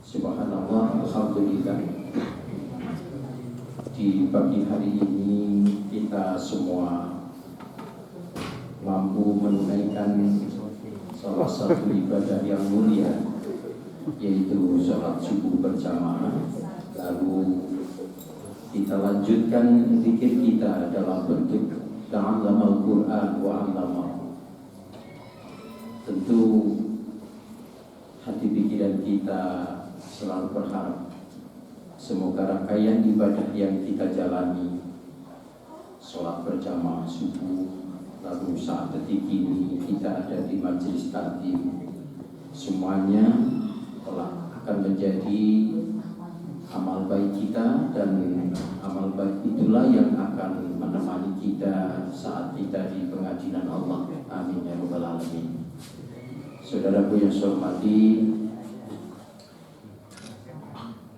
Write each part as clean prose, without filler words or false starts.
Subhanallah, alhamdulillah. Di pagi hari ini kita semua mampu menunaikan salah satu ibadah yang mulia, yaitu sholat subuh berjamaah. Lalu kita lanjutkan zikir kita dalam bentuk ta'allamal Qur'an wa 'allamahu. Tentu hati pikiran kita selalu berharap semoga rangkaian ibadah yang kita jalani, sholat berjamaah subuh, lalu saat detik ini kita ada di majelis taklim, semuanya telah akan menjadi amal baik kita, dan amal baik itulah yang akan menemani kita saat kita di pengadilan Allah. Amin ya rabbal alamin. Saudaraku yang saya hormati,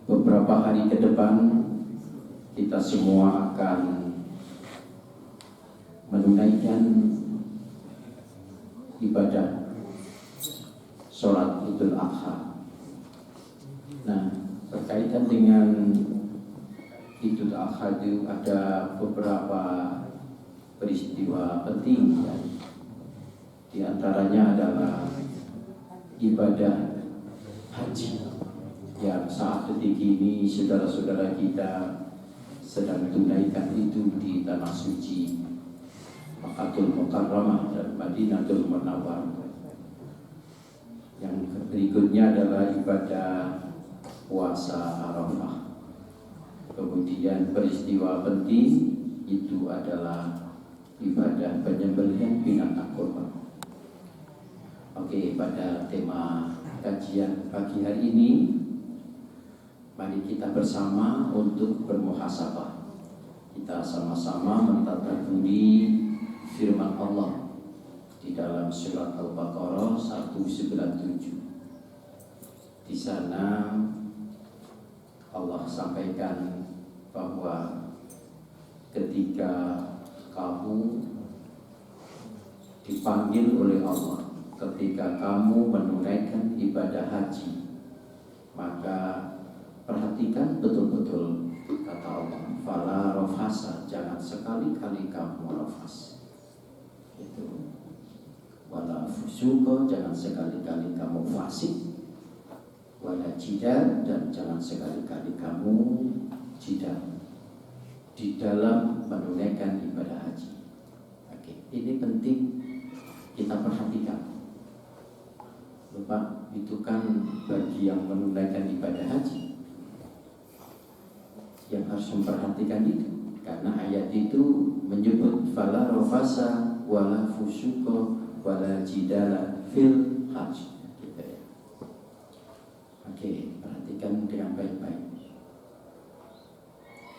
beberapa hari ke depan kita semua akan menunaikan ibadah sholat Idul Adha. Nah, berkaitan dengan Idul Adha itu ada beberapa peristiwa penting, ya. Di antaranya adalah ibadah haji yang saat detik ini saudara-saudara kita sedang tunaikan itu di tanah suci Makkahul Mukarramah dan Madinatul Munawwarah. Yang berikutnya adalah ibadah puasa Arafah. Kemudian peristiwa penting itu adalah ibadah penyembelihan binatang kurban. Oke, pada tema kajian pagi hari ini, mari kita bersama untuk bermuhasabah. Kita sama-sama mentadabburi firman Allah di dalam surat Al-Baqarah 197. Di sana Allah sampaikan bahwa ketika kamu dipanggil oleh Allah, ketika kamu menunaikan ibadah haji, maka perhatikan betul-betul kata Allah, fala rafasa, jangan sekali-kali kamu rafas. Itu wala fusuqa, jangan sekali-kali kamu fasik, wala jidal, dan jangan sekali-kali kamu jidal di dalam menunaikan ibadah haji. Oke, ini penting kita perhatikan. Bapak, itu kan bagi yang menunaikan ibadah haji yang harus memperhatikan itu, karena ayat itu menyebut fala rafasa wala fusuqa wala jidala fil hajj, gitu ya. Oke, perhatikan dengan baik-baik.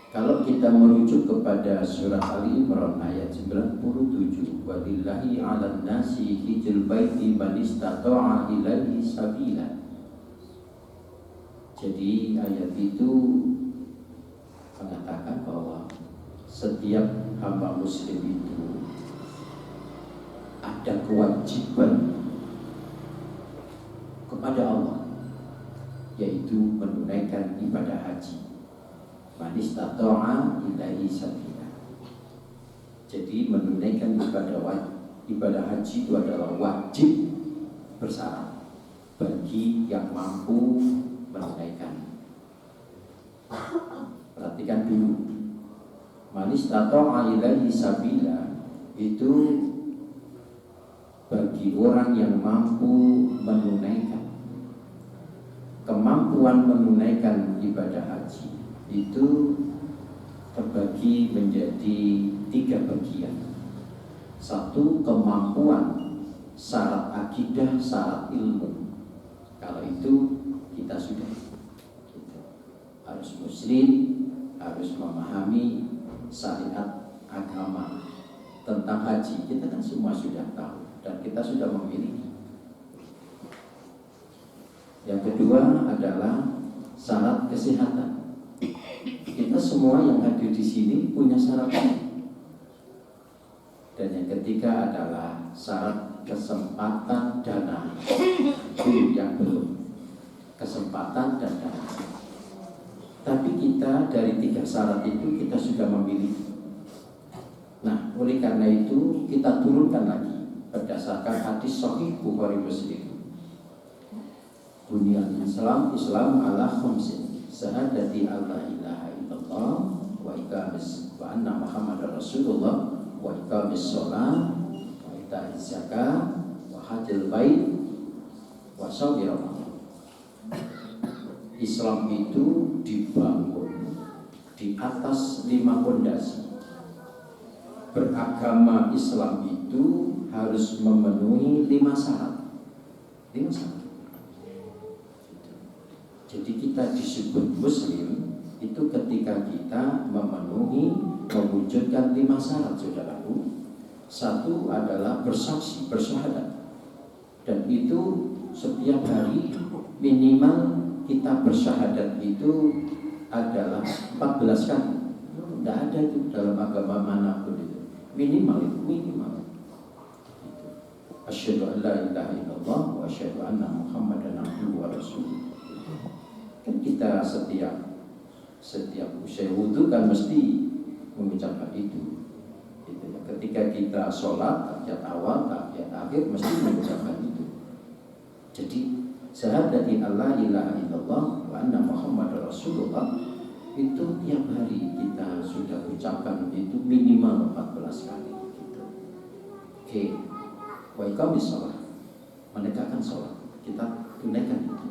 Kalau kita merujuk kepada surat Ali Imran ayat 97, walillahi 'alan nasi hijjul baiti man istata'a ilaihi sabila. Jadi ayat itu mengatakan bahwa setiap hamba muslim itu ada kewajiban kepada Allah, yaitu menunaikan ibadah haji. Man istata'a ilaihi sabila. Jadi menunaikan ibadah haji itu adalah wajib bersyarat bagi yang mampu menunaikan. Perhatikan dulu, man istata'a ilaihi sabila itu bagi orang yang mampu menunaikan. Kemampuan menunaikan ibadah haji itu terbagi menjadi 3 bagian. Satu, kemampuan syarat akidah, syarat ilmu. Kalau itu kita sudah harus muslim, harus memahami syariat agama tentang haji. Kita kan semua sudah tahu dan kita sudah memiliki. Yang kedua adalah syarat kesehatan. Kita semua yang hadir di sini punya syarat. Dan yang ketiga adalah syarat kesempatan dana. Itu yang belum. kesempatan dan dana. Tapi kita dari 3 syarat itu kita sudah memiliki. Nah, oleh karena itu kita turunkan lagi berdasarkan hadis Sahih Bukhari Muslim. Bunyal Islam ala khamsin. Syahadati alla ilaha illallah wa iqamis wa anna Muhammadar Rasulullah wa iqamis shalah wa ita'iz zakat wa hajjil bait wa shaumi Ramadan. Islam itu dibangun di atas 5 fondasi. Beragama Islam itu harus memenuhi 5 syarat. 5 syarat. Jadi kita disebut Muslim itu ketika kita mewujudkan 5 syarat, saudaraku. 1 adalah bersaksi, bersyahadat. Dan itu setiap hari minimal kita bersyahadat itu adalah 14 kali. Tidak ada itu dalam agama manapun itu. Minimal itu, minimal. Asyhadu an la ilaha illallah wa asyhadu anna Muhammadan abduhu wa rasuluh. Kan kita setiap usai wudu kan mesti mengucapkan itu. Gitu ya. Ketika kita sholat, tahiyat awal, tahiyat akhir mesti mengucapkan itu. Jadi syahadati alla ilaha illallah wa anna Muhammadar Rasulullah itu tiap hari kita sudah ucapkan itu minimal 14 kali gitu. Oke. Wa iqamis shalah, menegakkan sholat, kita tunaikan itu.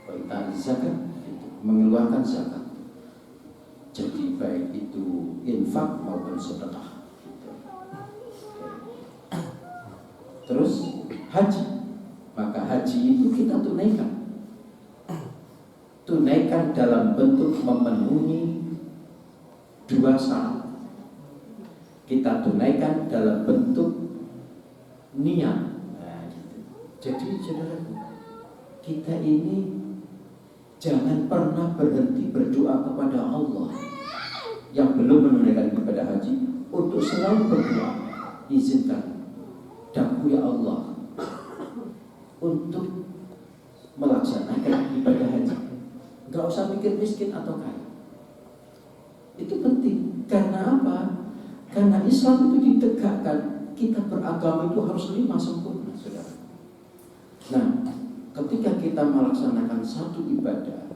Wa ita'iz zakat, gitu, mengeluarkan zakat. Jadi baik itu infak maupun sedekah gitu. Terus haji, maka haji itu kita tunaikan dalam bentuk memenuhi 2 syarat. Kita tunaikan dalam bentuk niat. Nah, gitu. Jadi saudaraku, kita ini jangan pernah berhenti berdoa kepada Allah yang belum menunaikan ibadah haji untuk selalu berdoa, izinkan daku ya Allah untuk melaksanakan ibadah haji. Gak usah mikir miskin atau kaya. Itu penting. Karena apa? Karena Islam itu ditegakkan. Kita beragama itu harus 5 sempurna, saudara. Nah, ketika kita melaksanakan satu ibadah,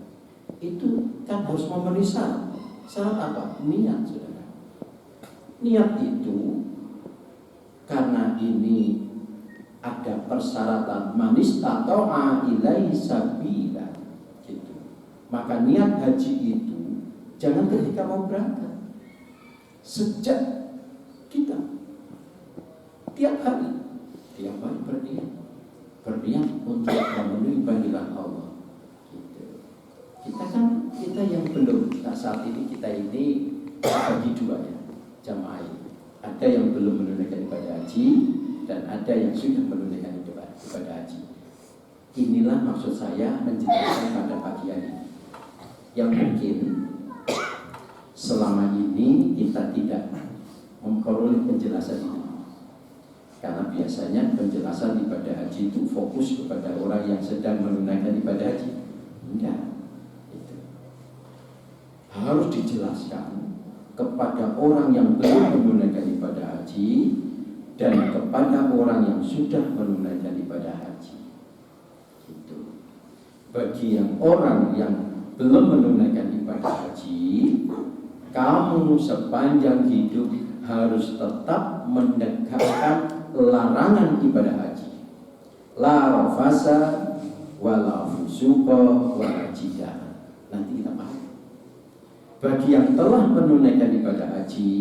itu kan harus memenuhi syarat. Syarat apa? Niat, saudara. Niat itu karena ini ada persyaratan manis atau ilaihi sabila. Maka niat haji itu jangan ketika mau berangkat, sejak kita tiap hari berniat untuk memenuhi panggilan Allah. Gitu. Kita yang belum, saat ini kita ini bagi 2 ya, jamaah ini. Ada yang belum menunaikan ibadah haji dan ada yang sudah menunaikan ibadah haji. Inilah maksud saya menjelaskan pada pagi hari ini. Yang mungkin selama ini kita tidak memperoleh penjelasan itu, karena biasanya penjelasan ibadah haji itu fokus kepada orang yang sedang menunaikan ibadah haji. Enggak, itu harus dijelaskan kepada orang yang belum menunaikan ibadah haji dan kepada orang yang sudah menunaikan ibadah haji. Itu bagi yang orang yang belum menunaikan ibadah haji, kamu sepanjang hidup harus tetap menegakkan larangan ibadah haji. La rafasa wala fusuqa wala jidah. Nanti kita paham. Bagi yang telah menunaikan ibadah haji,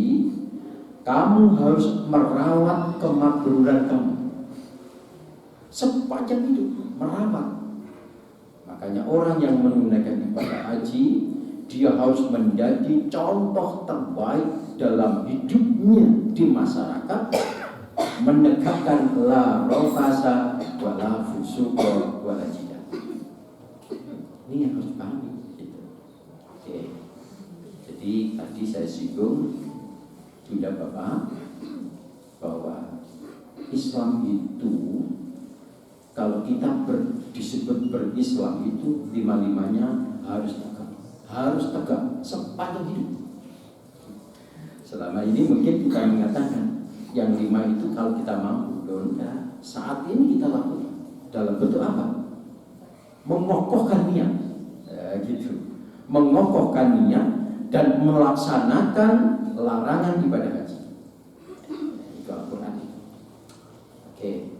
kamu harus merawat kemakruran kamu sepanjang hidup, merawat. Makanya orang yang menunaikan ibadah haji, dia harus menjadi contoh terbaik dalam hidupnya di masyarakat, menegakkan la rafasa wala fusuqa wala jidah. Ini yang harus pahami gitu. Oke. Jadi tadi saya singgung sudah Bapak bahwa Islam itu Kalau kita disebut berislam itu lima-limanya harus tegak sepanjang hidup. Selama ini mungkin kita mengatakan yang 5 itu kalau kita mampu, enggak. Saat ini kita lakukan dalam bentuk apa? Mengokohkan niat, gitu. Mengokohkan niat dan melaksanakan larangan ibadah haji. Itu Al-Quran. Oke,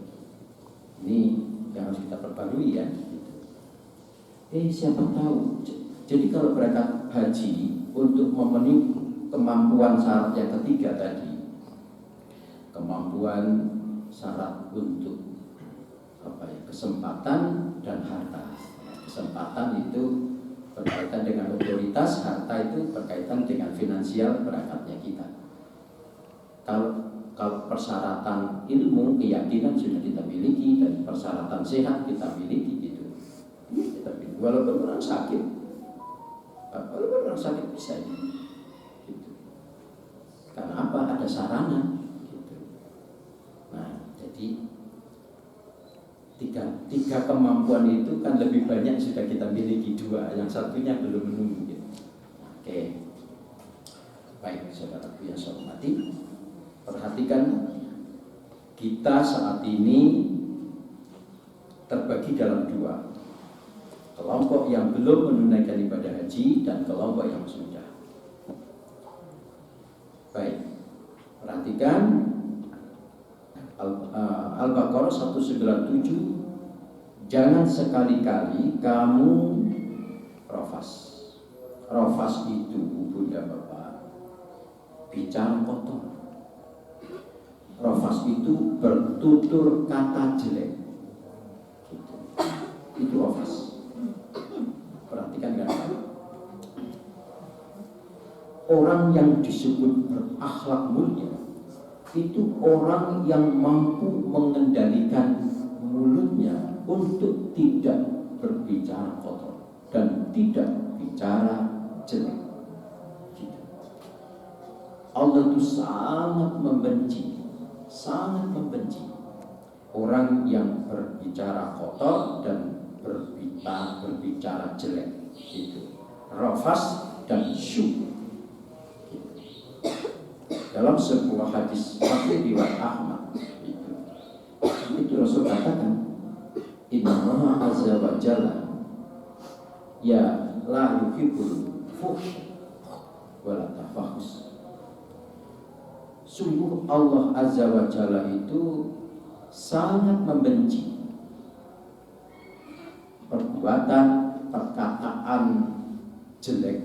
ini yang harus kita perbarui ya. Siapa tahu. Jadi kalau berangkat haji untuk memenuhi kemampuan syarat yang ketiga tadi, kemampuan syarat untuk kesempatan dan harta. Kesempatan itu berkaitan dengan otoritas, harta itu berkaitan dengan finansial berangkatnya kita. Kalau persyaratan ilmu, keyakinan sudah kita miliki dan persyaratan sehat kita miliki gitu. Walaupun orang sakit, bisa gitu. Karena apa? Ada sarana gitu. Nah, jadi tiga kemampuan itu kan lebih banyak sudah kita miliki, 2, yang satunya belum menunggu gitu. Oke. Baik, saudaraku yang saya hormati, perhatikan kita saat ini terbagi dalam 2. Kelompok yang belum menunaikan ibadah haji dan kelompok yang sudah. Baik, perhatikan Al-Baqarah 197. Jangan sekali-kali kamu rafas. Rafas itu, Bunda Bapak, bicara kotor. Rafas itu bertutur kata jelek. Gitu. Itu rafas. Perhatikan kan? Orang yang disebut berakhlak mulia itu orang yang mampu mengendalikan mulutnya untuk tidak berbicara kotor dan tidak bicara jelek. Allah itu sangat membenci orang yang berbicara kotor dan berbicara jelek. Itu rafas dan syuk. Dalam sebuah hadis riwayat Ahmad itu Rasul katakan, Inna azza wa jalla ya la yuhibbul fuhsy wala tafahus. Sungguh Allah azza wa jalla itu sangat membenci perbuatan, perkataan jelek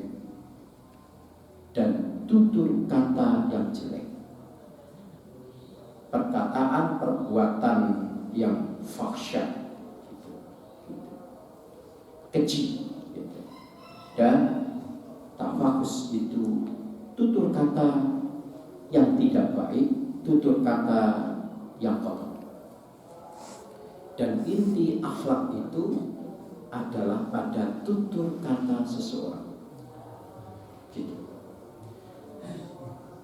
dan tutur kata yang jelek, perkataan, perbuatan yang fahsya, keji, dan tafahus itu tutur kata yang tidak baik, tutur kata yang kotor. Dan inti akhlak itu adalah pada tutur kata seseorang. Gitu.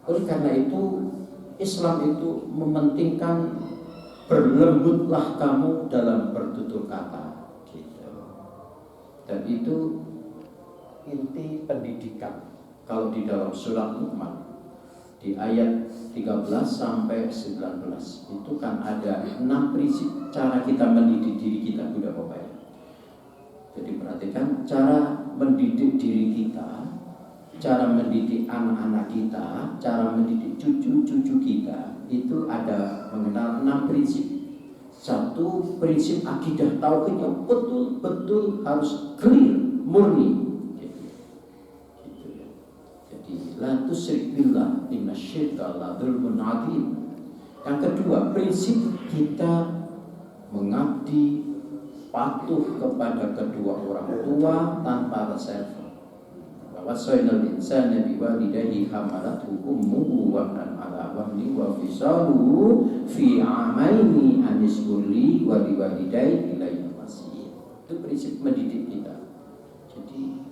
Oleh karena itu Islam itu mementingkan berlembutlah kamu dalam bertutur kata, gitu. Dan itu inti pendidikan. Kalau di dalam surat Luqman di ayat 13 sampai 19 itu kan ada 6 prinsip cara kita mendidik diri kita, Bunda Bapak. Jadi perhatikan cara mendidik diri kita, cara mendidik anak-anak kita, cara mendidik cucu-cucu kita, itu ada mengenal 6 prinsip. 1, prinsip akidah tauhid yang betul-betul harus clear, murni. Jadi la tusyrik billah innasyirka la dzulmun adzim. Yang kedua, prinsip kita mengabdi patuh kepada kedua orang tua tanpa reserve. Wasainal insana biwalidayhi hamalathu ummuhu wahnan ala wahni wa fisaluhu fi amaini anishkurli wa liwalidayhi ilayhi masih. Itu prinsip mendidik kita. Jadi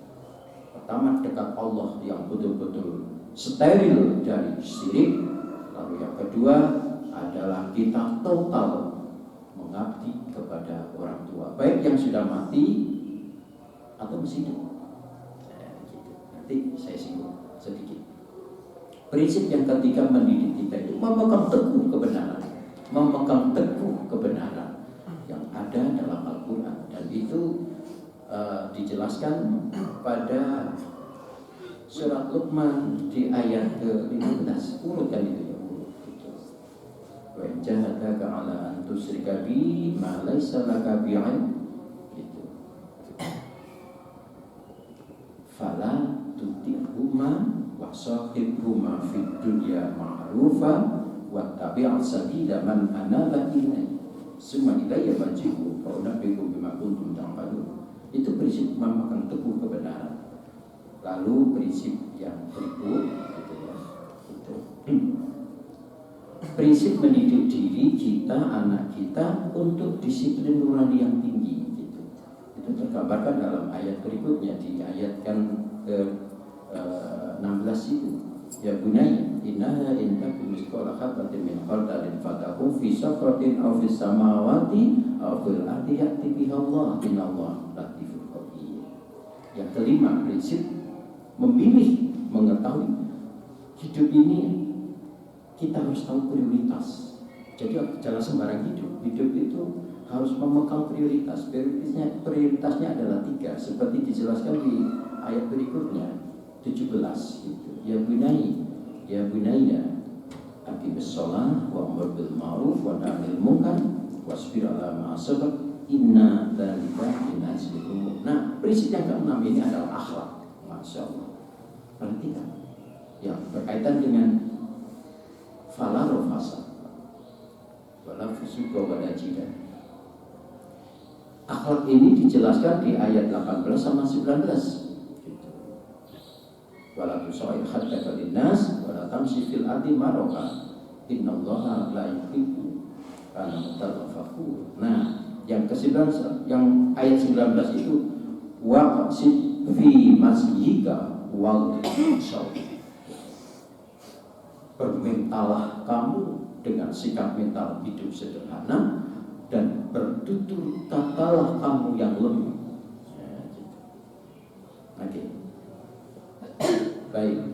pertama dekat Allah yang betul-betul steril dari syirik. Lalu yang kedua adalah kita total mengabdi kepada orang tua, baik yang sudah mati atau masih hidup. Gitu. Nanti saya singgung sedikit. Prinsip yang ketiga mendidik kita itu memegang teguh kebenaran, memegang teguh kebenaran yang ada dalam Al-Quran, dan itu dijelaskan pada surat Luqman di ayat ke-15. Urutkan itu ya, urut itu. Wa in jahadaka 'ala an tusyrika bi ma laysa laka bi'ilm, gitu. Fala tuti'huma wa sahibhuma fid dunya ma'rufa wa tabi' sabila man anaba ilayya summa ilayya marji'ukum fa unabbi'ukum bima kuntum ta'malun. Itu prinsip memegang teguh kebenaran. Lalu prinsip yang berikut, gitu ya, itu. Prinsip mendidik diri kita, anak kita untuk disiplin nurani yang tinggi, gitu. Itu tergambarkan dalam ayat berikutnya, di ayat yang ke-16 itu. Ya bunayya innaha in takum misqala habatin min khardalin fatakun fi sakratin aw fis samawati aw fil ardi ya'ti biha Allah innallaha latiful khabir. Yang kelima, prinsip memilih, mengetahui hidup ini kita harus tahu prioritas. Jadi jangan sembarang hidup. Hidup itu harus memegang prioritas. Prioritasnya adalah 3, seperti dijelaskan di ayat berikutnya 17 gitu. Ya bunayya aqimis shalah wa amr bil ma'ruf wa nahy 'anil munkar wasbir 'ala ma asabak inna dzalika min azmil umur. Nah, prinsip yang ke-6 ini adalah akhlak. Masya Allah. Perhatikan yang berkaitan dengan fala rafasa wala fusuqa wala jidal. Akhlak ini dijelaskan di ayat 18 sama 19. Wala tusa'ir haddaka linnas wala tamshi fil ardi maraha innallaha la yuhibbu al-mutalaffa fakhur. Nah, yang ke-19, yang ayat 19 itu waqsid fi masjidika wal shawl. Bermentalah kamu dengan sikap mental hidup sederhana dan bertutur katalah kamu yang lembut. Oke. Baik,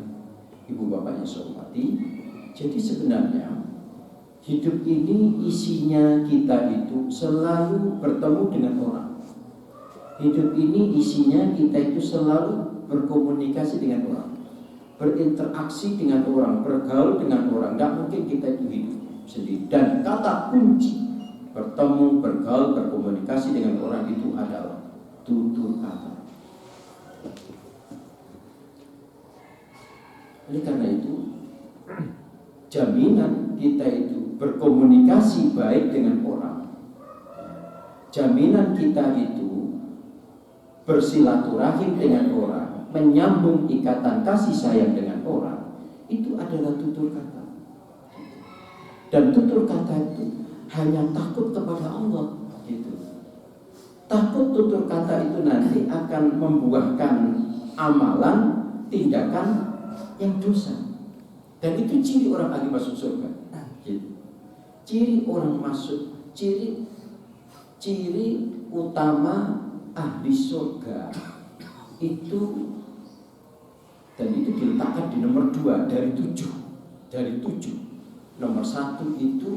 ibu bapak yang saya hormati, jadi sebenarnya hidup ini isinya kita itu selalu bertemu dengan orang. Hidup ini isinya kita itu selalu berkomunikasi dengan orang, berinteraksi dengan orang, bergaul dengan orang. Tidak mungkin kita itu hidup sendiri. Dan kata kunci bertemu, bergaul, berkomunikasi dengan orang itu adalah tutur kata. Oleh karena itu, jaminan kita itu berkomunikasi baik dengan orang, jaminan kita itu bersilaturahim dengan orang, menyambung ikatan kasih sayang dengan orang, itu adalah tutur kata. Dan tutur kata itu hanya takut kepada Allah, gitu. Takut tutur kata itu nanti akan membuahkan amalan, tindakan yang dosa. Dan itu ciri orang ahli masuk surga. Ciri orang masuk, ciri utama ahli surga itu, dan itu diletakkan di nomor 2 dari 7. Nomor 1 itu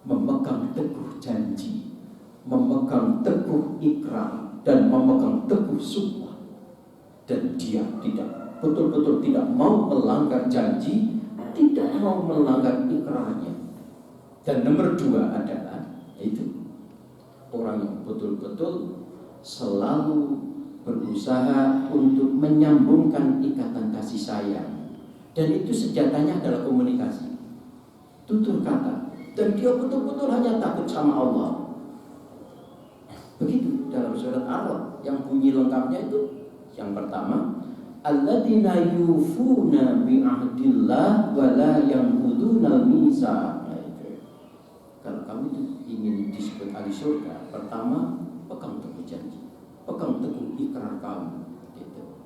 memegang teguh janji, memegang teguh ikrar, dan memegang teguh sumpah. Dan dia betul-betul tidak mau melanggar janji, tidak mau melanggar ikrarnya. Dan nomor 2 adalah itu orang yang betul-betul selalu berusaha untuk menyambungkan ikatan kasih sayang. Dan itu senjatanya adalah komunikasi, tutur kata. Dan dia betul-betul hanya takut sama Allah. Begitu dalam surat Ar-Ra'd yang bunyi lengkapnya itu yang pertama, alladzina yufuna bi ahdillah wa la yanquduna al-mitsaq. Kalau kamu itu ingin disebut ahli surga, pertama pegang teguh janji, pegang teguh ikrar kamu, gitu.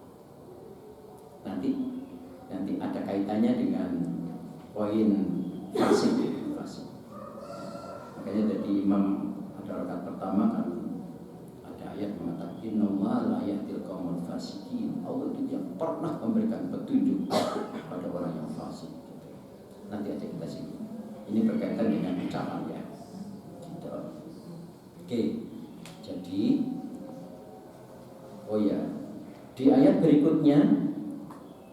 Nanti ada kaitannya dengan poin fasik. Makanya imam pada rakaat pertama kan ada ayat mengatakan innallaha la yahdil qaumal fasiqin. Allah tidak pernah memberikan petunjuk pada orang yang fasik. Nanti aja kita sini. Ini berkaitan dengan ucapan ya. Gitu. Oke. Jadi oh ya, di ayat berikutnya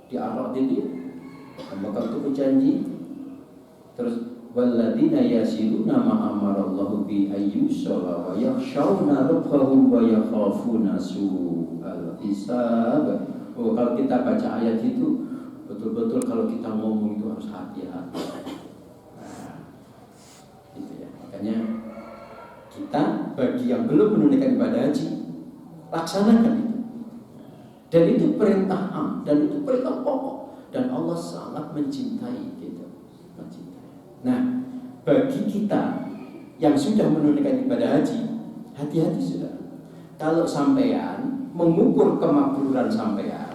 di Al-A'raf itu bakal itu berjanji terus walladzina yasiluna ma amarallahu bi ayyusalla wa yakhshawna rabbahum wa yakhafuna su'al hisab. Oh, kalau kita baca ayat itu betul-betul kalau kita ngomong itu harus hati-hati. Nah, gitu ya. Makanya kita bagi yang belum menunaikan ibadah haji laksanakan itu. Dan itu perintah am dan itu perintah pokok dan Allah sangat mencintai gitu. Mencintai. Nah, bagi kita yang sudah menunaikan ibadah haji, hati-hati sudah. Kalau sampean mengukur kemakruran sampean,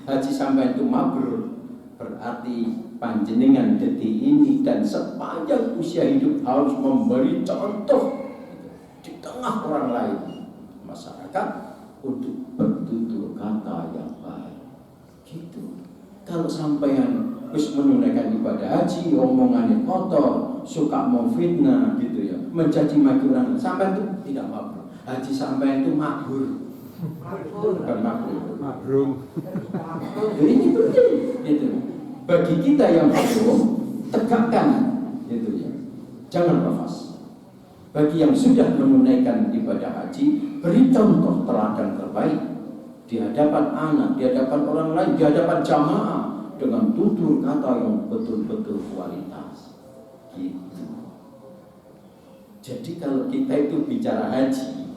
haji sampean itu mabrur, berarti panjenengan detik ini dan sepanjang usia hidup harus memberi contoh di tengah orang lain masyarakat untuk bertutur kata yang baik. Gitu. Kalau sampean wis menunaikan ibadah haji, omongannya kotor, suka memfitnah gitu ya, mencaci maki orang, sampean itu tidak mabrur. Haji sampean itu makbur. Bukan mabrur. Mabrur. Ini penting gitu. Bagi kita yang belum tegakkan gitu ya. Jangan lepas. Bagi yang sudah menunaikan ibadah haji, beri contoh teladan terbaik di hadapan anak, di hadapan orang lain, di hadapan jamaah dengan tutur kata yang betul-betul kualitas. Gitu. Jadi kalau kita itu bicara haji,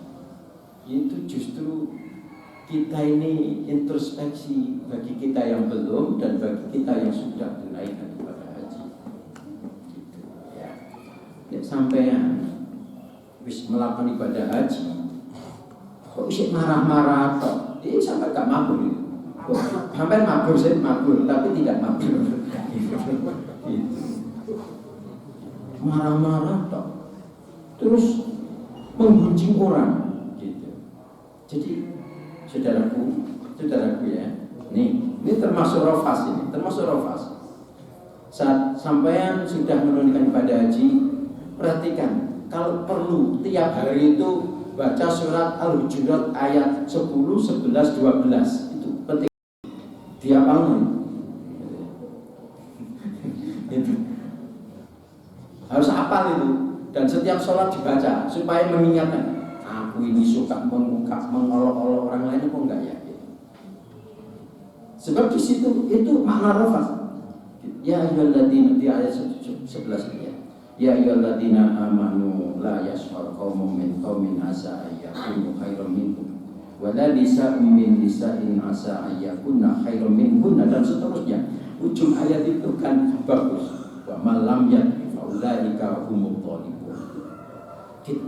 itu justru kita ini introspeksi bagi kita yang belum dan bagi kita yang sudah menunaikan ibadah haji. Gitu ya. Ya sampean wis melakukan ibadah haji kok isih marah-marah toh, ini sampai gak mabur itu. Sampai mabur sih mabur, tapi tidak mabur. Marah-marah toh, terus menggunjing orang, gitu. Jadi saudaraku ya, ini termasuk rofas ini, termasuk rofas. Saat sampean sudah menunaikan ibadah haji, perhatikan. Kalau perlu tiap hari itu baca surat Al-Hujurat ayat 10, 11, 12 itu penting. Dihafalkan. Itu harus hafal itu dan setiap sholat dibaca supaya mengingatkan. Aku ini suka mengungkap, mengolok-olok orang lain kok enggak ya? Sebab di situ itu makna rafas. Ya ayyuhalladzina di ayat 11 ya. Ya ayyuhalladzina amanu la yaskhar qaumun min qaumin asa ayyakunu khairan minhum wa la nisa'un min nisa'in asa ayyakunna khairan minhunna dan seterusnya. Ujung ayat itu kan bagus. Wa malam ya'ti faulaika humul dhalibun. Gitu.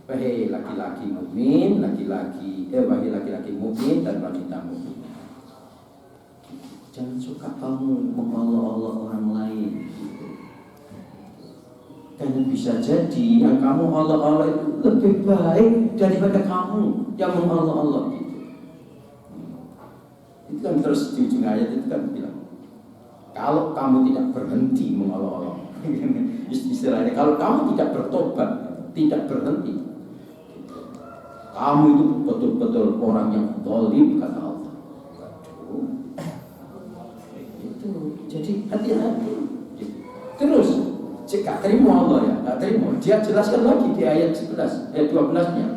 Wahai laki-laki mukmin, wahai laki-laki mukmin dan wanita mukmin. Jangan suka kamu mengolok-olok orang lain. Karena bisa jadi yang kamu olok-olok itu lebih baik daripada kamu yang mengolok-olok gitu. Itu kan terus di ujung ayat itu kan bilang, kalau kamu tidak berhenti mengolok-olok, istilahnya kalau kamu tidak bertobat, tidak berhenti, kamu itu betul-betul orang yang zalim kata Allah. Waduh, itu jadi hati-hati. Terus jika terima Allah ya, tak terima. Dia jelaskan lagi di ayat 11, ayat 12-nya.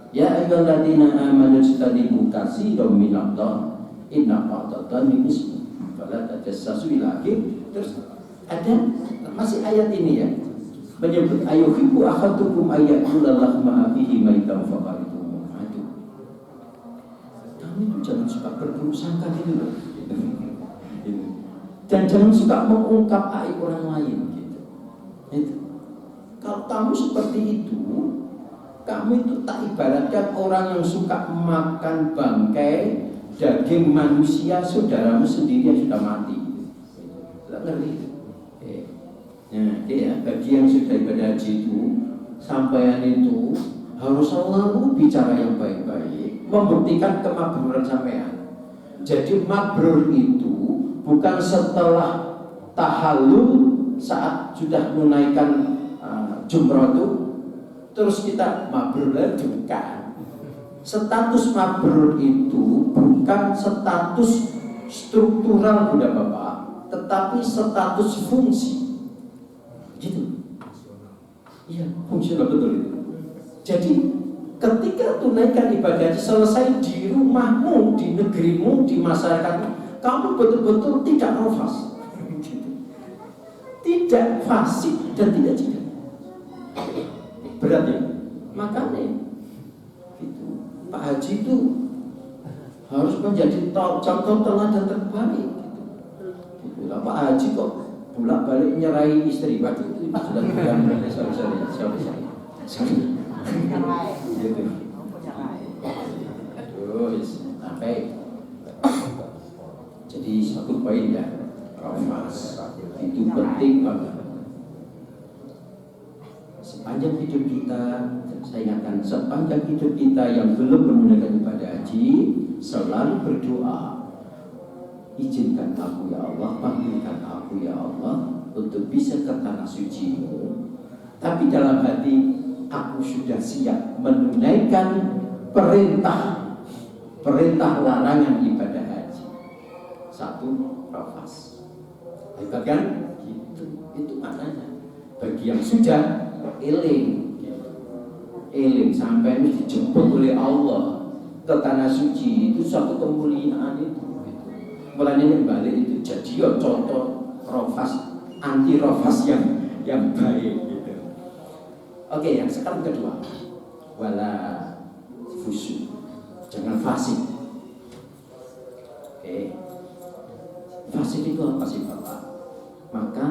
Ya ayyuhalladzina amanu istanibu katsiran minadh-dhann inna ba'dadh-dhanni ism. Fala tajassasu lagi. Terus ada masih ayat ini ya. Menyebut ayyuhibbu ahadukum ayyakula lahma abihi maitan faqaritum. Aduh. Kamu itu jangan suka berburuk sangka gitu loh. Dan jangan suka mengungkap aib orang lain. Itu. Kalau kamu seperti itu, kamu itu tak ibaratkan orang yang suka makan bangkai daging manusia saudaramu sendiri yang sudah mati. Tidak ngerti itu. Nah, ya, bagi yang sudah ibadah haji itu sampean itu harus selalu bicara yang baik-baik, membuktikan kemakmuran sampean. Jadi mabrur itu bukan setelah tahallul saat sudah menunaikan jumrah itu terus kita mabrur lagi, bukan. Status mabrur itu bukan status struktural Bunda Bapak, tetapi status fungsi. Gitu. Iya, fungsional betul itu. Jadi ketika tunaikan ibadah selesai di rumahmu, di negerimu, di masyarakatmu, kamu betul-betul tidak nafas, tidak fasik dan tidak jihad. Berat ya? Makanya gitu. Pak Haji itu harus menjadi contoh teladan terbaik. Gitu. Pak Haji kok bolak-balik nyerahi istri, waduh itu sudah tidak. Sorry. Gitu. Terus sampai jadi satu poin ya, nafas itu penting banget. Sepanjang hidup kita, saya ingatkan, sepanjang hidup kita yang belum menunaikan ibadah haji, selalu berdoa, izinkan aku ya Allah, panggilkan aku ya Allah untuk bisa ke tanah suci-Mu. Tapi dalam hati aku sudah siap menunaikan perintah larangan ibadah haji. Satu, nafas. Hebat kan? Itu maknanya. Bagi yang sudah eling sampai dijemput oleh Allah ke tanah suci, itu suatu kemuliaan itu. Mulanya yang balik itu jadi ya contoh rofas, anti rofas yang baik gitu. Oke, yang sekarang kedua, wala fusu, jangan fasik. Oke, fasik itu apa sih Bapak? Maka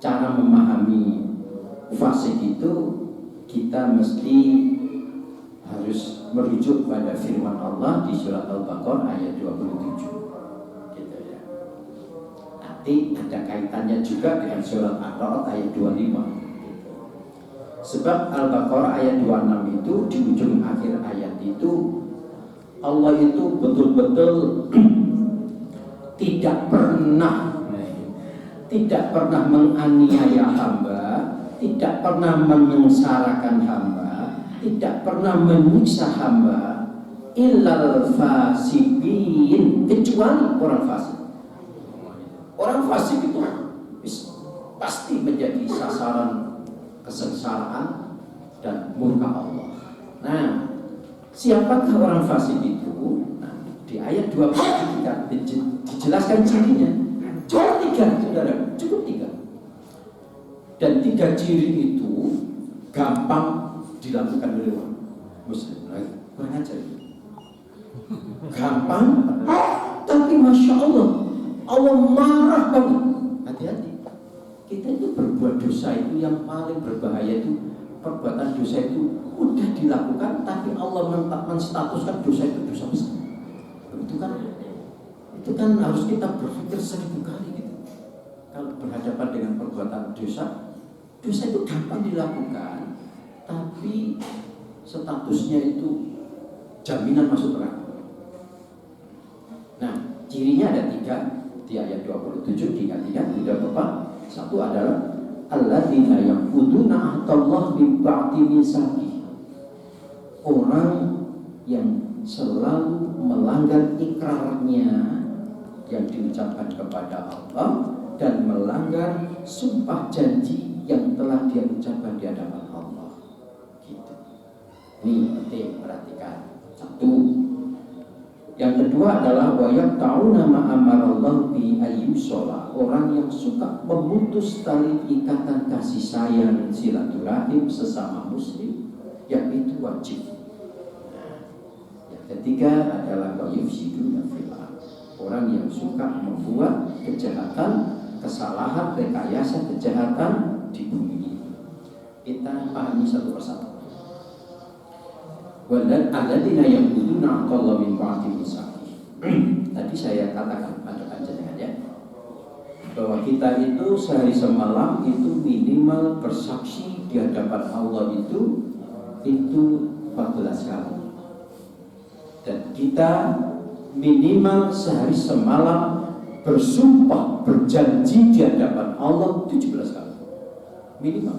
cara memahami fasik itu kita mesti harus merujuk pada firman Allah di surat Al-Baqarah ayat 27. Gitu ya. Nanti ada kaitannya juga dengan surat Ar-Ra'd ayat 25. Sebab Al-Baqarah ayat 26 itu di ujung akhir ayat itu Allah itu betul-betul tidak pernah menganiaya hamba, tidak pernah menyengsarakan hamba, tidak pernah menyiksa hamba, illal fasiqin, kecuali orang fasik. Orang fasik itu pasti menjadi sasaran kesengsaraan dan murka Allah. Nah, siapakah orang fasik itu? Nah, di ayat 23 dijelaskan cirinya. Cuma 3, saudara, cukup 3. Dan 3 ciri itu gampang dilakukan oleh orang Muslim. Kurang ajar itu. Gampang, tapi masya Allah marah banget. Hati-hati. Kita itu berbuat dosa itu yang paling berbahaya itu perbuatan dosa itu udah dilakukan, tapi Allah menstatuskan dosa itu dosa besar. Itu kan harus kita berpikir 1000 kali gitu. Kalau berhadapan dengan perbuatan dosa itu gampang dilakukan, tapi statusnya itu jaminan masuk neraka. Nah, cirinya ada 3 di ayat 27, diingat-ingat tidak Bapak. Satu adalah alladzina yanquduna ahdallahi min ba'di mitsaqih. Orang yang selalu melanggar ikrarnya yang diucapkan kepada Allah dan melanggar sumpah janji yang telah dia ucapkan di hadapan Allah. Gitu. Ini penting perhatikan. Satu. Yang kedua adalah wayak tahu nama amarallah bi ayyushola, orang yang suka memutus tali ikatan kasih sayang silaturahim sesama muslim, yang itu wajib. Nah, yang ketiga adalah wayufsiduna fil ardh, orang yang suka membuat kejahatan, kesalahan, rekayasa kejahatan di bumi ini. Kita pahami satu persatu. Dan alladzina yanquduna ahdallahi min ba'di mitsaqih. Tadi saya katakan pada panjenengan ya. bahwa kita itu sehari semalam itu minimal bersaksi di hadapan Allah itu 14 kali. Dan kita minimal sehari semalam bersumpah, berjanji di hadapan Allah 17 kali minimal.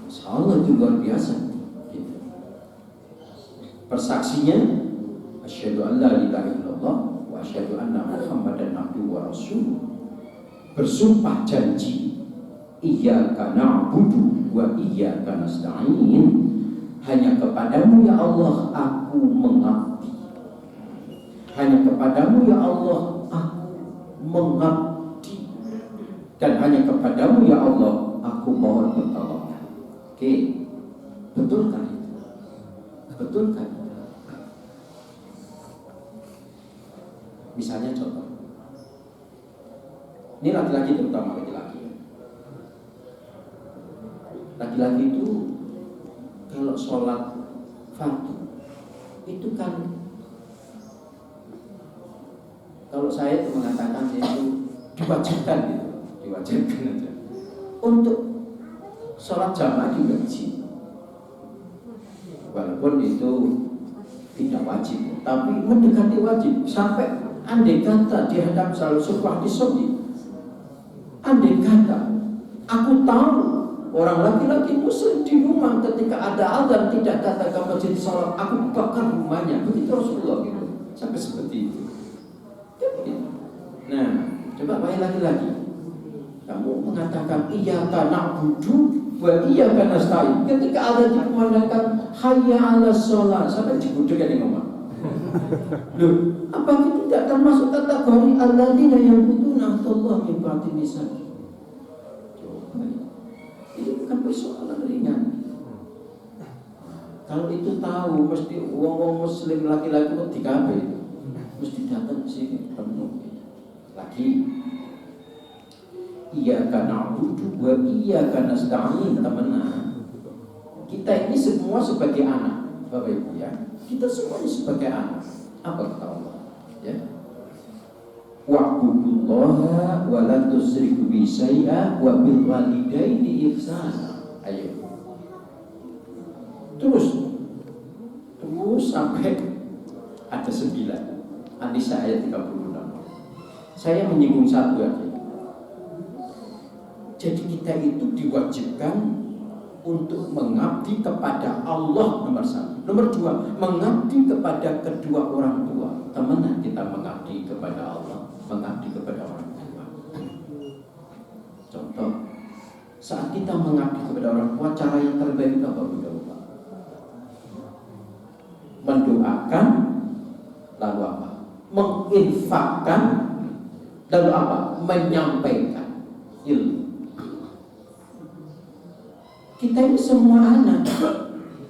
Insya Allah itu luar biasa gitu. Persaksinya asyhadu an la ilaha illallah wa asyhadu anna muhammadan abduhu wa rasuluh. Bersumpah janji iyyaka na'budu wa iyyaka nasta'in. Hanya kepadamu ya Allah aku mengabdi. Hanya kepadamu ya Allah aku mengabdi. Dan hanya kepadamu ya Allah aku mohon pertolongan. Oke, betul kan itu? Betul kan? Misalnya contoh, ini laki-laki, terutama laki-laki. Laki-laki itu kalau sholat fardu itu kan, kalau saya itu mengatakan itu diwajibkan gitu, diwajibkan aja untuk sholat jamaah di masjid, walaupun itu tidak wajib, tapi mendekati wajib. Sampai andai kata dihadap selalu sebuah disobi, andai kata aku tahu orang laki-laki muslim di rumah ketika ada azan tidak datang ke masjid sholat, aku bakar rumahnya. Begitu Rasulullah gitu, sampai seperti itu. Nah, coba bayi laki-laki, kamu mengatakan iyyaka na'budu wa iyyaka nasta'in. Ketika ada dikumandangkan hayya 'alas shalah, sampai digudeg yang ngomong. Loh, apa itu tidak termasuk kategori alladzina ya'buduna Allah min ba'di misal? Ini bukan persoalan ringan. Kalau itu tahu, mesti wong muslim laki-laki di kafe itu mesti datang ke sini penuh. Lagi, iyyaka na'budu wa iyyaka nasta'in. Teman-teman, kita ini semua sebagai anak, Bapak Ibu ya. Kita semua ini sebagai anak. Apa kata Allah? Ya. Wa'budullaha wa la tusyriku bihi syai'a wa bil walidaini ihsana. Ayo. Terus sampai ada 9. An-Nisa ayat 36. Saya menyinggung satu aja. Jadi kita itu diwajibkan untuk mengabdi kepada Allah nomor 1. Nomor 2, mengabdi kepada kedua orang tua. Teman, kita mengabdi kepada Allah, mengabdi kepada orang tua. Contoh, saat kita mengabdi kepada orang tua, cara yang terbaik itu apa, Bapak? Mendoakan, lalu apa? Menginfakkan, lalu apa? Menyampaikan ilmu. Kita ini semua anak.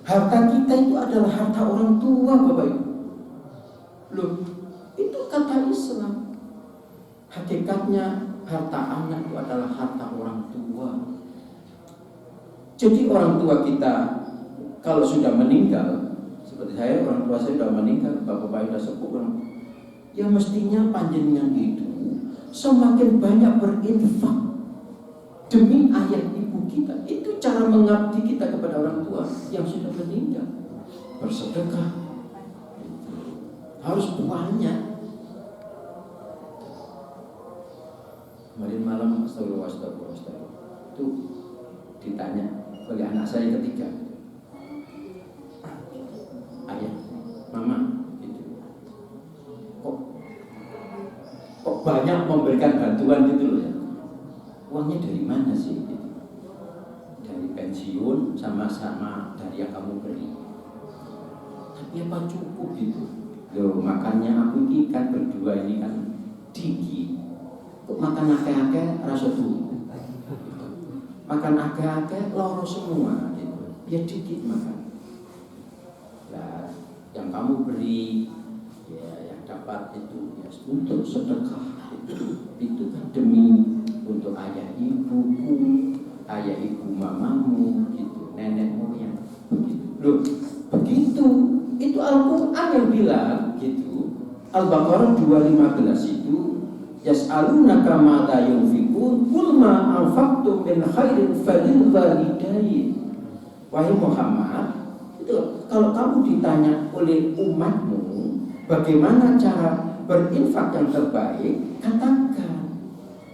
Harta kita itu adalah harta orang tua, Bapak Ibu. Loh, itu kata Islam. Hakikatnya harta anak itu adalah harta orang tua. Jadi orang tua kita kalau sudah meninggal, seperti saya, orang tua saya sudah meninggal, bapak-bapak sudah sepuh, ya mestinya panjenengan itu semakin banyak berinfak demi ayah ibu kita. Itu cara mengabdi kita kepada orang tua yang sudah meninggal. Bersedekah harus banyak. Kemarin malam astagfirullah itu ditanya oleh anak saya ketiga, ayah, mama, gitu. Kok banyak memberikan bantuan gitu loh ya? Uangnya dari mana sih? Gitu. Dari pensiun sama dari yang kamu beri. Tapi apa cukup gitu? Loh, makanya aku ini kan berdua ini kan diki. Kok makan akeh-akeh rasa dulu. Makan akeh-akeh loro semua gitu. Ya dikit makan. Nah, yang kamu beri ya yang dapat itu ya untuk sedekah itu kan demi untuk ayah ibuku, ayah ibu mamamu gitu, nenek moyang begitu. Loh, begitu. Itu Al-Qur'an yang bilang gitu. Al-Baqarah 215 itu Yas'alunaka madza yunfiqun qul ma anfaqtum min khairin falil walidain. Wahai Muhammad, itu kalau kamu ditanya oleh umatmu bagaimana cara berinfak yang terbaik, katakan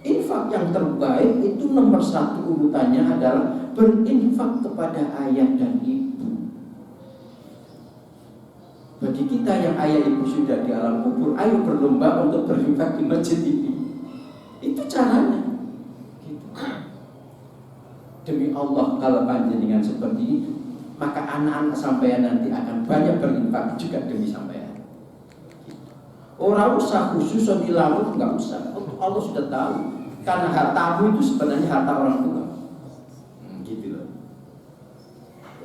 infak yang terbaik itu nomor satu urutannya adalah berinfak kepada ayah dan ibu. Bagi kita yang ayah ibu sudah di alam kubur, ayo berlomba untuk berinfak di masjid ini. Itu caranya. Gitu. Demi Allah, kalau panjenengan seperti itu, maka anak-anak sampean nanti akan banyak berinfak juga demi sampean. Orang usah khusus dilalu, nggak usah. Allah sudah tahu. Karena hartamu itu sebenarnya harta orang tua. Gitu loh.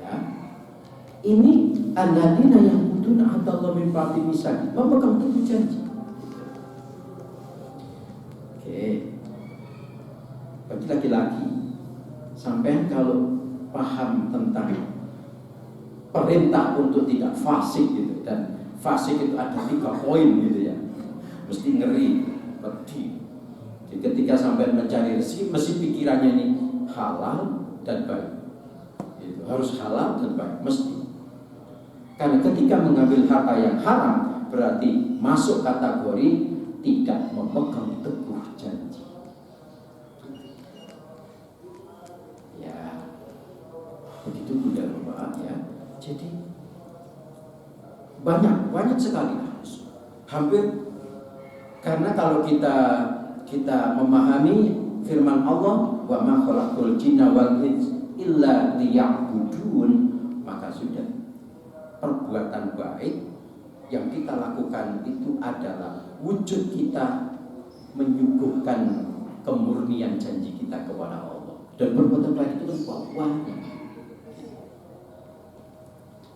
Ya. Ini alladzina yaquduna Allah min ba'di misaqi, memegang teguh janji. Oke. Bagi laki-laki, sampean kalau paham tentang perintah untuk tidak fasik gitu, dan fasik itu ada 3 poin gitu ya, mesti ngeri, pedih. Jadi ketika sampai mencari rezeki, mesti pikirannya ini halal dan baik. Itu harus halal dan baik, mesti. Karena ketika mengambil harta yang haram, berarti masuk kategori tidak memegang teguh janji. Ya, begitu juga Bapak ya. Jadi banyak sekali harus. Hampir, karena kalau kita memahami firman Allah, wa ma khalaqul jinna wal insa illa liya'budun, maka sudah perbuatan baik yang kita lakukan itu adalah wujud kita menyuguhkan kemurnian janji kita kepada Allah. Dan perbuatan baik itu kan buah-buahnya.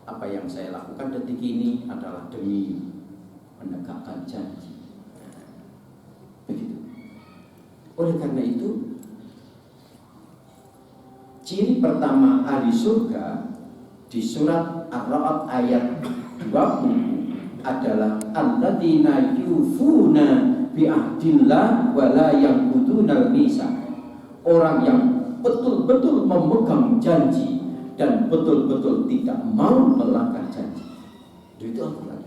Apa yang saya lakukan detik ini adalah demi menegakkan janji. Begitu. Oleh karena itu, ciri pertama ahli surga di surat Ar-Ra'd ayat 20 adalah alladzina yufuna bi ahdillah wa la yanqudunal mitsaq. Orang yang betul-betul memegang janji dan betul-betul tidak mau melanggar janji. Itu Al-Quran.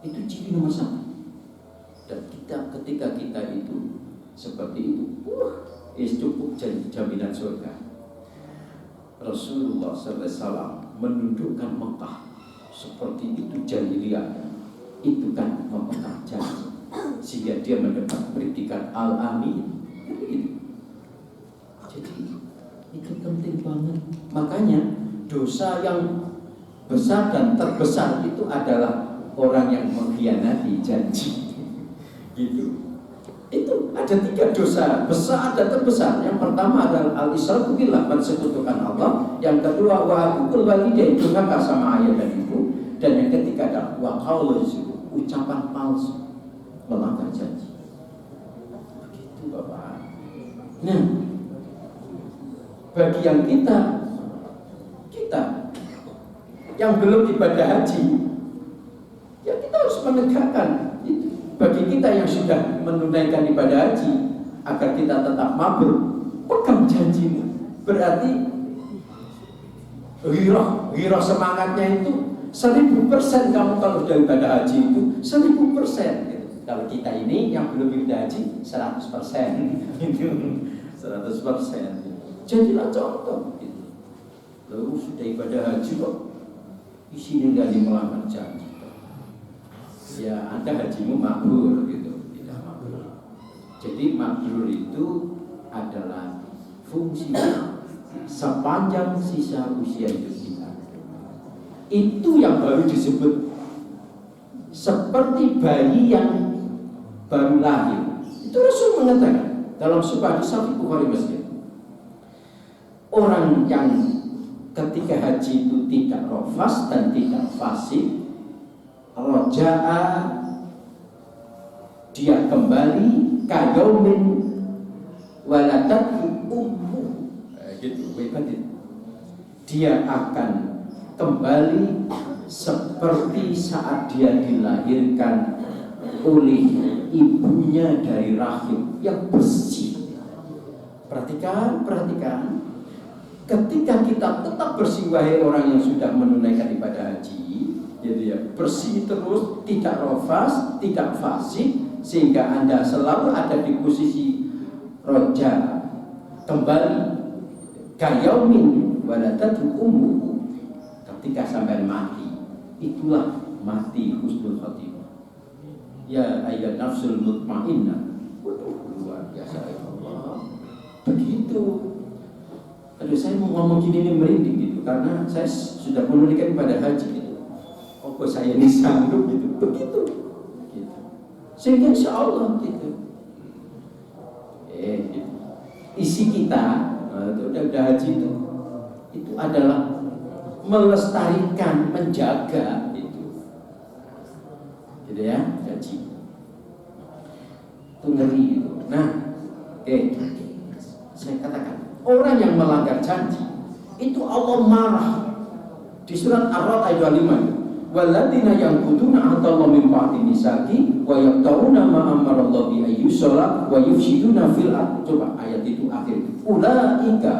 Itu ciri nomor 1. Dan ketika kita itu seperti itu, cukup jaminan surga. Rasulullah SAW menundukkan Mekah seperti itu jahiliyah, itu kan memegang janji, sehingga dia mendapat predikat Al-Amin. Jadi itu penting banget. Makanya dosa yang besar dan terbesar itu adalah orang yang mengkhianati janji. Gitu. Itu ada 3 dosa besar dan terbesar. Yang pertama adalah al-isyraku billah, mensekutukan Allah. Yang kedua wa aqul walidain, durhaka sama ayah dan ibu. Dan yang ketiga adalah wa qaulul zur, ucapan palsu, melanggar janji. Begitu Bapak. Nah, bagi yang kita yang belum ibadah haji, ya kita harus menegakkan itu. Bagi kita yang sudah menunaikan ibadah haji, agar kita tetap mabrur, pegang janjimu. Berarti Wirah semangatnya itu 1000%. Kamu kalau sudah ibadah haji itu 1000%. Gitu. Kalau kita ini yang belum ibadah haji 100%. Itu 100%. Jadilah contoh. Gitu. Lalu sudah ibadah haji kok isinya nggak melanggar janji. Ya Anda hajimu mabrur gitu, tidak mabrur. Jadi mabrur itu adalah fungsinya sepanjang sisa usia hidup kita. Itu yang baru disebut seperti bayi yang baru lahir. Itu Rasul mengatakan dalam sebuah hadis Sahih Bukhari Muslim, orang yang ketika haji itu tidak rafas dan tidak fasik, roja'a, dia kembali kayaumin waladathu ummu, gitu, dia akan kembali seperti saat dia dilahirkan oleh ibunya dari rahim yang bersih. Perhatikan. Ketika kita tetap bersih, wahai orang yang sudah menunaikan ibadah haji, gitu ya, bersih terus, tidak rofas, tidak fasik, sehingga Anda selalu ada di posisi roja, kembali kayaumin waladatu ummu. Ketika sampai mati, itulah mati husnul khotimah. Ya ayyuhan nafsul mutmainnah. Waduh, luar biasa ya Allah. Begitu. Aduh, saya mau ngomong gini ini merinding gitu, karena saya sudah menunaikan ibadah haji gitu. Oh, saya ini sanggup gitu, begitu. Gitu. Sehingga insya Allah gitu. Gitu. Isi kita udah haji itu adalah melestarikan, menjaga gitu ya, haji itu ngeri gitu. Nah, saya katakan orang yang melanggar janji itu Allah marah. Di surat Ar-Ra'd ayat 25, walladzina yanquduna ahdallahi min ba'di misaqi wa yaqta'una ma amarallahu bi ayyusala wa yufsiduna fil ardh. Coba ayat itu akhir. Ulaika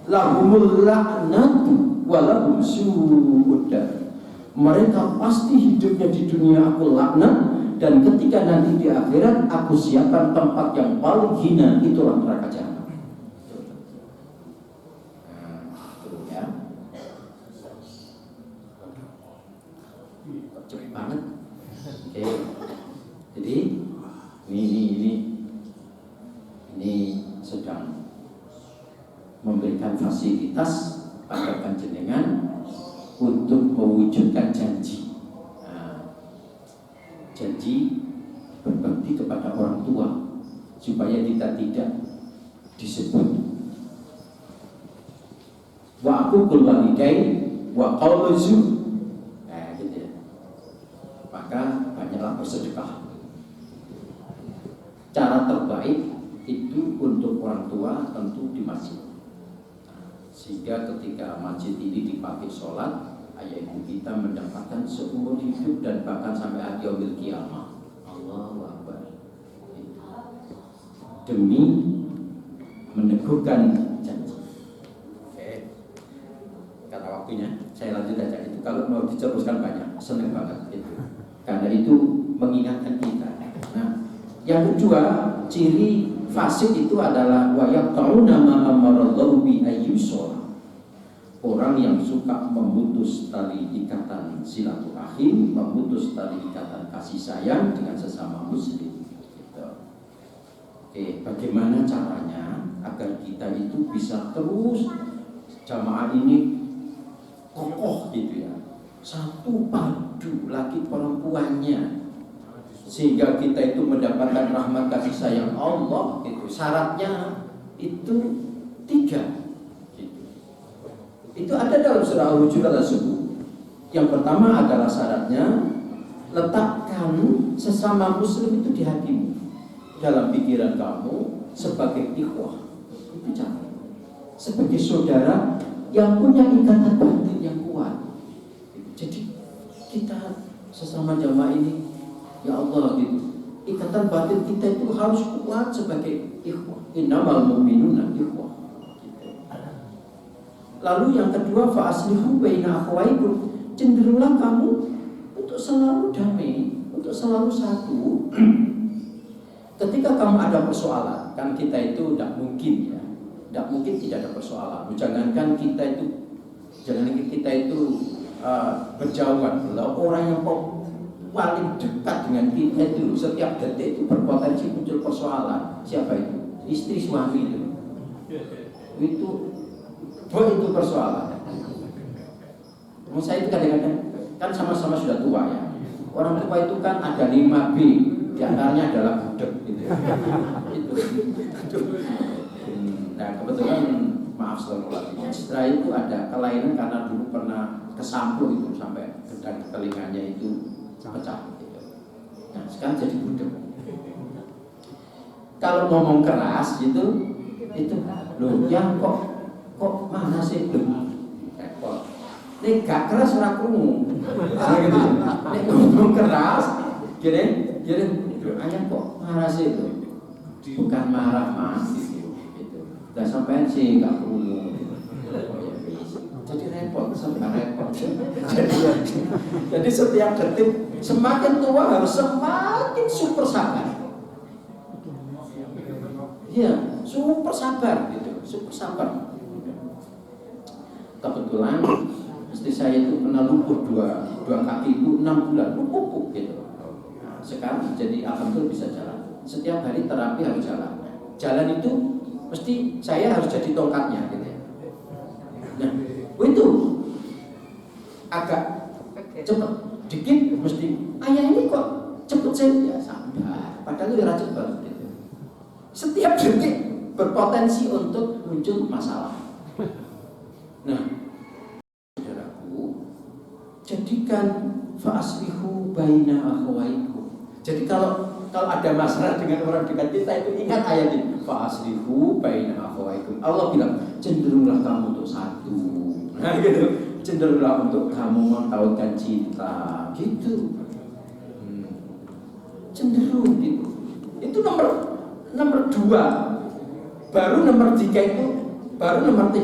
lahumul la'natu wa lahum su'ud dar. Mereka pasti hidupnya di dunia aku laknat, dan ketika nanti di akhirat aku siapkan tempat yang paling hina, itulah neraka jahanam. Cepet banget. Oke. Jadi ini sedang memberikan fasilitas pada panjenengan untuk mewujudkan janji. Janji berbakti kepada orang tua supaya kita tidak disebut wa aqul walidain wa qaulu zur. Maka banyaklah bersedekah. Cara terbaik itu untuk orang tua tentu di masjid. Sehingga ketika masjid ini dipakai sholat, ayah ibu kita mendapatkan seumur hidup dan bahkan sampai akhir yaumil qiyamah. Allahu Akbar. Demi meneguhkan janji. Oke. Karena waktunya saya lanjut aja, itu kalau mau diteruskan banyak, seneng banget itu. Karena itu mengingatkan kita. Nah, yang kedua, ciri fasik itu adalah wa yaqta'una ma amarallahu bi ayyusala. Orang yang suka memutus tali ikatan silaturahim, memutus tali ikatan kasih sayang dengan sesama muslim. Gitu. Oke, bagaimana caranya agar kita itu bisa terus jamaah ini kokoh gitu ya, satu padu laki perempuannya, sehingga kita itu mendapatkan rahmat kasih sayang Allah gitu. Syaratnya itu 3 gitu. Itu ada dalam surah Al-Hujurat tersebut. Yang pertama adalah syaratnya letakkan sesama muslim itu di hatimu, dalam pikiran kamu sebagai ikhwah. Itu cara sebagai saudara yang punya ikatan batin yang kuat. Jadi kita sesama jamaah ini, ya Allah gitu, ikatan batin kita itu harus kuat sebagai ikhwah. Innamal mu'minuna ikhwah gitu. Lalu yang kedua, fa aslihu baina akhawaykum, cenderunglah kamu untuk selalu damai, untuk selalu satu. Ketika kamu ada persoalan, kan kita itu tidak mungkin ya, tidak mungkin tidak ada persoalan. Jangankan kita itu berjauhan, orang yang paling dekat dengan kita itu setiap detik itu berpotensi muncul persoalan. Siapa itu? Istri suami itu persoalan. Saya itu kadang-kadang kan sama-sama sudah tua ya. Orang tua itu kan ada 5B, di antaranya adalah budak gitu ya. Nah kebetulan maaf setelah itu ada kelainan karena dulu pernah kesampul itu sampai gedang telinganya itu pecah gitu. Nah sekarang jadi budak. Kalau ngomong keras gitu, itu loh yang kok mana sih belum repot. Ini gak keras ora krungu. Gitu. Nek ngomong keras, gini ayam kok marah sih itu? Bukan marah mas, gitu. Dan sampai sih nggak perlu. Jadi repot, sampai repot. Jadi setiap detik semakin tua harus semakin super sabar. Iya, super sabar gitu, super sabar. Kebetulan istri saya itu pernah lumpuh dua kaki itu 6 bulan, lumpuh gitu. Nah, sekarang jadi alhamdulillah bisa jalan. Setiap hari terapi harus jalan. Jalan itu mesti saya harus jadi tongkatnya gitu. Nah, itu agak cepet dikit mesti ayah ini kok cepet sih ya sabar. Padahal itu cepet gitu. Setiap detik berpotensi untuk muncul masalah. Nah, saudaraku, jadikan fa'aslihu baina akhawaikum. Jadi kalau ada masalah dengan orang dekat kita itu ingat ayat ini, fa'aslihu baina akhawaikum. Allah bilang, cenderunglah kamu untuk satu. Nah, gitu. Cenderunglah untuk kamu mentautkan cinta, gitu. Cenderung gitu. Itu nomor 2. Baru nomor 3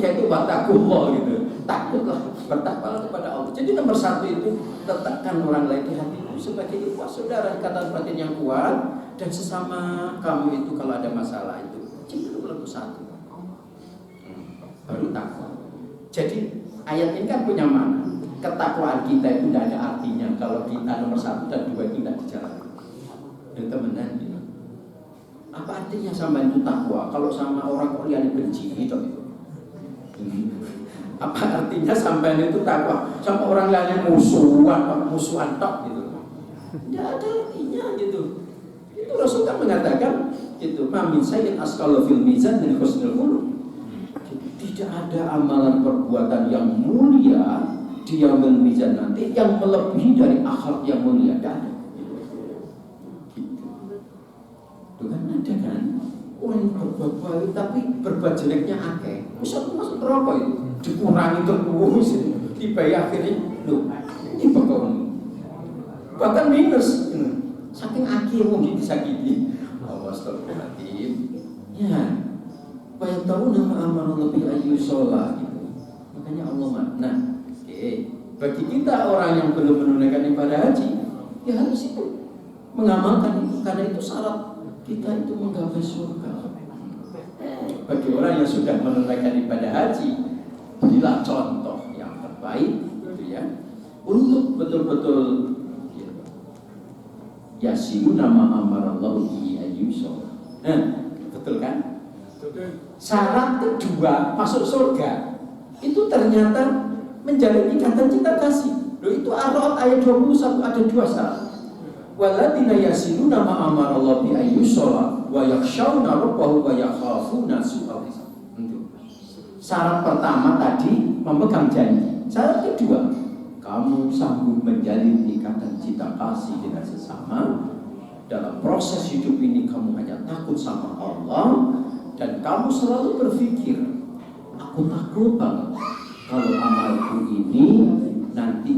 itu wattaqullah gitu. Takutlah, bertakwalah kepada Allah. Jadi nomor 1 itu letakkan orang lain di hatimu sebagai ikhwah saudara, ikatan batin yang kuat, dan sesama kamu itu kalau ada masalah itu cenderung nomor 1. Baru takwa. Jadi ayat ini kan punya makna. Ketakwaan kita itu tidak ada artinya kalau kita nomor 1 dan 2 itu tidak dijalankan. Dan teman-teman, apa artinya sama itu takwa? Kalau sama orang kok lihat benci gitu. Apa artinya sampai itu takwa? Sama orang lain musuhan tok gitu. Tidak ada artinya gitu. Itu Rasul kan mengatakan gitu, "Ma min sayyid asqalu fil mizan min husnul khuluq." Tidak ada amalan perbuatan yang mulia di yaumul mizan nanti yang melebihi dari akhlak yang mulia. Tidak ada. Itu kan ada kan orang yang berbuat baik tapi berbuat jeleknya akeh. Masuk neraka itu dikurangi terus dibayar akhirnya loh ini bahkan minus saking akeh mungkin disakiti. Astagfirullahaladzim. Ya, supaya tahu nama amal lebih ayu sholat gitu. Makanya Allah nah, bagi kita orang yang belum menunaikan ibadah haji, ya harus itu mengamalkan itu karena itu syarat kita itu menggapai surga. Bagi orang yang sudah menunaikan ibadah haji, berilah contoh yang terbaik, gitu ya, untuk betul-betul yasiru nama amarallahu bi ayyusol. Betul kan? Syarat kedua masuk surga itu ternyata menjalin ikatan cinta kasih. Loh, itu Ar-Ra'd ayat 21 ada 2 syarat. Waladina yasiluna ma amara Allah bi ayyusala wa yakhshawna rabbahum wa yakhafuna su'al hisab. Syarat pertama tadi memegang janji. Syarat kedua, kamu sanggup menjalin ikatan cinta kasih dengan sesama. Dalam proses hidup ini kamu hanya takut sama Allah dan kamu selalu berpikir, aku takut banget kalau amalku ini nanti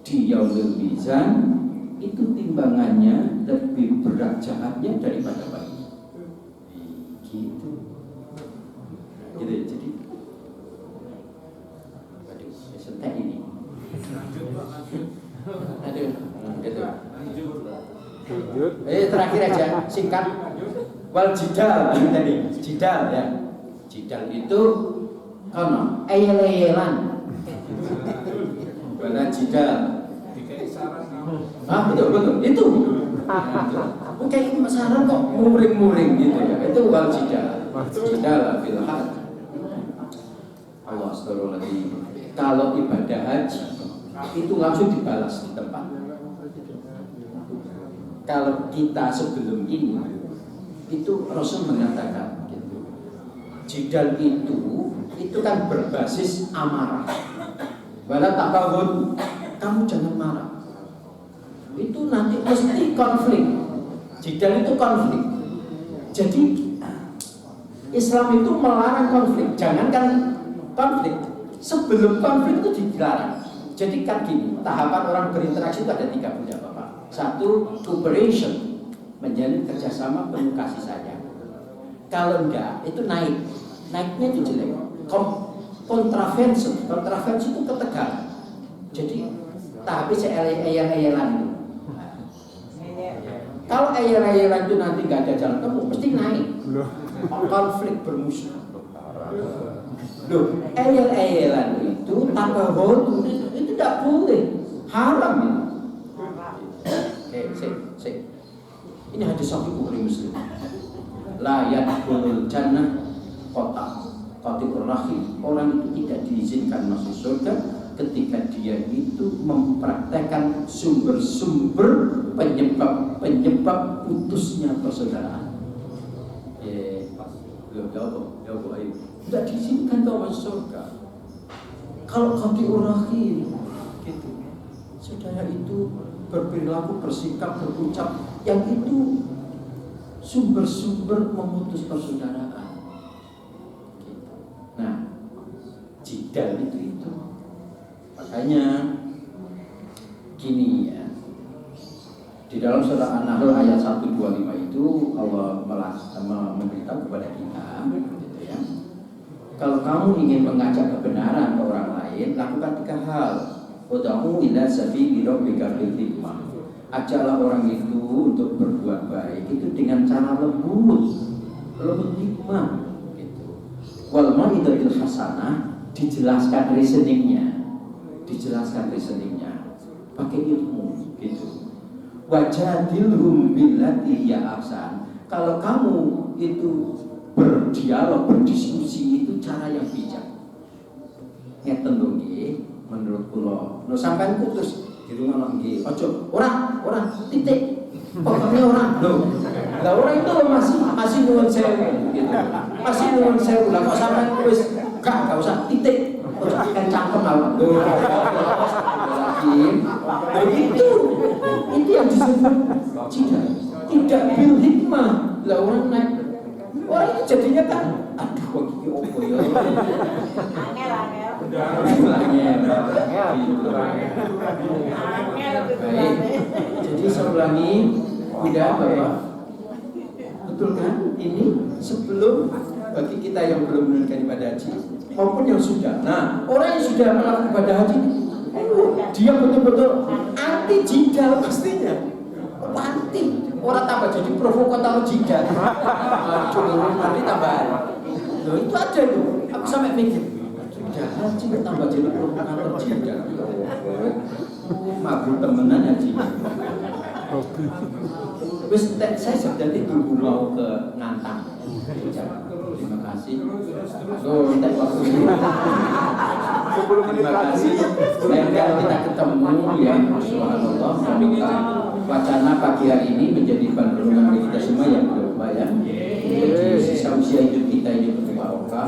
di yaumul mizan itu timbangannya lebih berat jahatnya daripada baik. Gitu. Jadi aduh, setek ini. Aduh, gitu. Terakhir aja, singkat. Wal jidal tadi, jidal ya. Jidal itu kono, eyel-eyelan. Wala jidal. Betul itu. Kayak ini masalah kok muring-muring gitu ya. Itu wal jidal. Jidal fil haq. Allah astagfirullahaladzim. Kalau ibadah haji itu langsung dibalas di tempat. Kalau kita sebelum ini itu Rasul mengatakan gitu. Jidal itu kan berbasis amarah. Wala taqawud, kamu jangan marah. Itu nanti mesti konflik. Jidal itu konflik. Jadi Islam itu melarang konflik. Jangankan konflik, sebelum konflik itu dilarang. Jadi kan gini, tahapan orang berinteraksi itu ada 3 bunda Bapak. 1, cooperation. menjalin kerjasama penuh kasih sayang. Kalau enggak, itu naiknya itu jelek. Kontravensi itu ketegangan. Jadi tapi eyel-eyelan itu. Kalau eyel-eyelan itu nanti nggak ada jalan temu, mesti naik. Konflik bermusuh. Loh, eyel-eyelan itu tanpa hotu itu tidak boleh, haram itu. Oke, ini hadis sahih Bukhari Muslim. La yadkhulul jannah qati'ur rahim. Orang itu tidak diizinkan masuk surga ketika dia itu mempraktekkan sumber-sumber penyebab putusnya persaudaraan. Tidak diizinkan kau masuk surga. Kalau qati'ur rahim, gitu. Saudara itu berperilaku, bersikap, berucap yang itu sumber-sumber memutus persaudaraan. Gitu. Nah, jidal itu. Makanya gini ya. Di dalam surah An-Nahl ayat 125 itu Allah memberitahu kepada kita, gitu ya. Kalau kamu ingin mengajak kebenaran ke orang lain, lakukan 3 hal. Ud'u ila sabili rabbika bil hikmah. Ajaklah orang itu untuk berbuat baik itu dengan cara lembut hikmah, gitu. Wal mau'izatil hasanah, dijelaskan reasoningnya, pakai ilmu, gitu. Wajadilhum billati hiya ahsan. Kalau kamu itu berdialog, berdiskusi itu cara yang bijak. Ngeten lho nggih, menurut kula. Lho sampean putus di rumah nggih. Ojo, orang titik. Pokoknya orang lho. Lah orang itu masih nuwun sewu gitu. Masih nuwun sewu. Lah kok sampean wis gak usah titik. Ojo kan cangkem awak. Lho. Itu yang disebut tidak bil hikmah. Lah orang itu jadinya kan aduh iki opo ya. Baik. Jadi saya ulangi, tidak Bapak. Betul kan? Ini sebelum bagi kita yang belum menunaikan ibadah haji maupun yang sudah. Nah, orang yang sudah melakukan ibadah haji dia betul-betul anti jidal pastinya. Anti. Orang tambah jadi provokator jidal. Nanti tambahan. Loh itu aja tuh. Aku sampai mikir. Haji tambah jadi provokator jidal. Mabuk temenan haji. Wis saya jadi tunggu mau ke Ngantang. Terima kasih. Entek waktu ini. Terima kasih. Semoga kita ketemu ya. Subhanallah. Semoga wacana pagi hari ini menjadi panduan bagi kita semua yang berubah ya. Jadi sisa usia hidup kita ini berbarokah.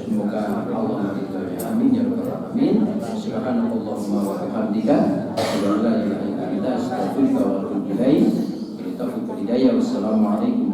Semoga Allah meridhai. Amin ya rabbal alamin. Subhanallahumma wa bihamdika asyhadu an la ilaha illa anta astaghfiruka wa atubu ilaik. Wassalamualaikum